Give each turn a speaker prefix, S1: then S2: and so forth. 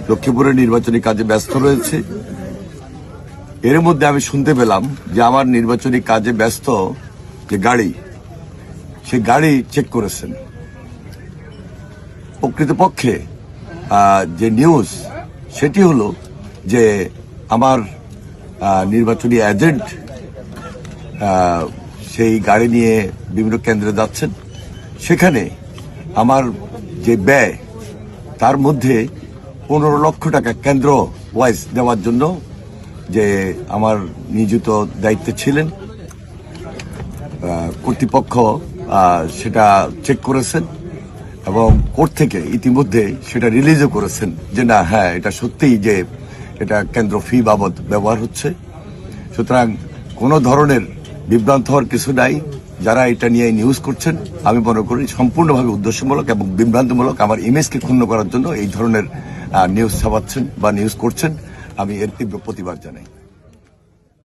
S1: লক্ষ্মীপুরের নির্বাচনী কাজে ব্যস্ত রয়েছে। এর মধ্যে আমি শুনতে পেলাম যে আমার নির্বাচনী কাজে ব্যস্ত যে গাড়ি, সে গাড়ি চেক করেছেন। প্রকৃতপক্ষে যে নিউজ সেটি হলো যে আমার নির্বাচনী এজেন্ট সেই গাড়ি নিয়ে বিভিন্ন কেন্দ্রে যাচ্ছেন। সেখানে আমার যে ব্যয়, তার মধ্যে 15 লক্ষ টাকা কেন্দ্র ওয়াইজ দেওয়ার জন্য যে আমার নিয়োজিত দায়িত্বে ছিলেন কর্তৃপক্ষ সেটা চেক করেছেন এবং কোর্ট থেকে ইতিমধ্যে সেটা রিলিজও করেছেন যে না, হ্যাঁ, এটা সত্যিই যে এটা কেন্দ্র ফি বাবদ ব্যবহার হচ্ছে। সুতরাং কোনো ধরনের বিভ্রান্ত হওয়ার কিছু নাই। যারা এটা নিয়ে নিউজ করছেন, আমি মনে করি সম্পূর্ণভাবে উদ্দেশ্যমূলক এবং বিভ্রান্তমূলক, আমার ইমেজকে ক্ষুণ্ণ করার জন্য এই ধরনের নিউজ ছাপাচ্ছেন বা নিউজ করছেন। আমি এর তীব্র প্রতিবাদ জানাই।